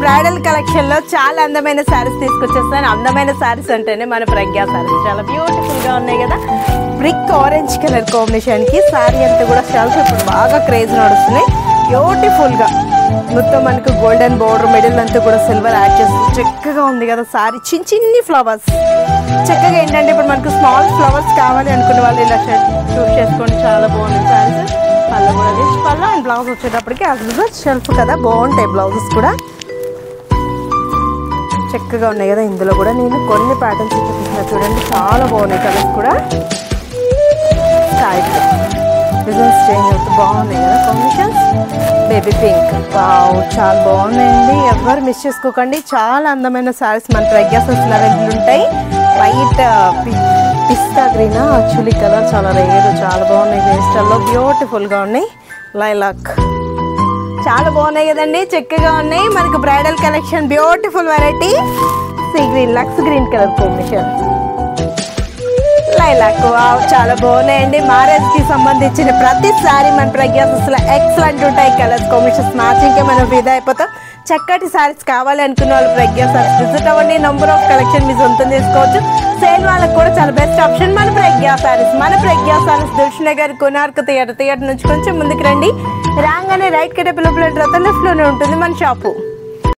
Bridal collection లో చాలా అందమైన సారీస్ తీసుకొచ్చేస్తాను. అందమైన సారీస్ అంటేనే మన ప్రజ్ఞా సారీస్ చాలా బ్యూటిఫుల్ గా ఉన్నాయి కదా. బ్రిక్ ఆరెంజ్ కలర్ కాంబినేషన్ కి సారీ అంతా కూడా షెల్ఫ్ ఇప్పుడు బాగా క్రేజ్ నడుస్తున్నాయి. బ్యూటిఫుల్ గా మొత్తం మనకు గోల్డెన్ బోర్డర్ మిడిల్ అంతా కూడా సిల్వర్ యాడ్ చేస్తుంది. చక్కగా ఉంది కదా సారీ. చిన్ని ఫ్లవర్స్ చక్కగా ఏంటంటే ఇప్పుడు మనకు స్మాల్ ఫ్లవర్స్ కావాలి అనుకునే వాళ్ళు ఇలా చూస్ చేసుకోండి. చాలా బాగుంది సారీస్. పళ్ళు కూడా రిచ్ పళ్ళు అండ్ బ్లౌజ్ వచ్చేటప్పటికి అసలు షెల్ఫ్ కదా, బాగుంటాయి బ్లౌజెస్ కూడా చక్కగా ఉన్నాయి కదా. ఇందులో కూడా నేను కొన్ని ప్యాటర్న్స్ చూపిస్తున్నా చూడండి, చాలా బాగున్నాయి కలర్స్ కూడా. స్కై డిజైన్స్ చేంజ్ అవుతూ బాగున్నాయి కదా కాంబినేషన్స్. బేబీ పింక్ వావ్ చాలా బాగున్నాయండి, ఎవరు మిస్ చేసుకోకండి. చాలా అందమైన సారీస్ మన ప్రజ్ఞా సారీస్ అవైలబుల్ ఉంటాయి. వైట్ పిస్తా గ్రీన్ యాక్చువల్లీ కలర్ చాలా రేర్, చాలా బాగున్నాయి. పేస్టల్లో బ్యూటిఫుల్గా ఉన్నాయి. లైలాక్ చాలా బాగున్నాయి కదండి, చక్కగా ఉన్నాయి. మనకు bridal collection beautiful variety. Sea green looks green colour combination. Lilac wow చాలా బాగున్నాయండి. మ్యారేజ్ కి సంబంధించిన ప్రతి సారీ మన ప్రజ్ఞా సారీస్లో ఎక్సలెంట్ ఉంటాయి. కలర్స్ కాంబినేషన్స్ మ్యాచింగ్కి మనం ఫిదా అయిపోతాం. చక్కటి సారీస్ కావాలి అనుకున్న వాళ్ళు ప్రజ్ఞా సారీస్ విజిట్ అవ్వండి. నంబర్ ఆఫ్ కలెక్షన్ మీ సొంతం చేసుకోవచ్చు. సేల్ వాళ్ళకి కూడా చాలా బెస్ట్ ఆప్షన్ మన ప్రజ్ఞా సారీస్. మన ప్రజ్ఞా సారీస్ దిల్షుక్నగర్ కోనార్క్ థియేటర్ నుంచి కొంచెం ముందుకు రండి. రాగానే రైట్ కట్టే పిలుపుల లెఫ్ట్ లోనే ఉంటుంది మన షాపు.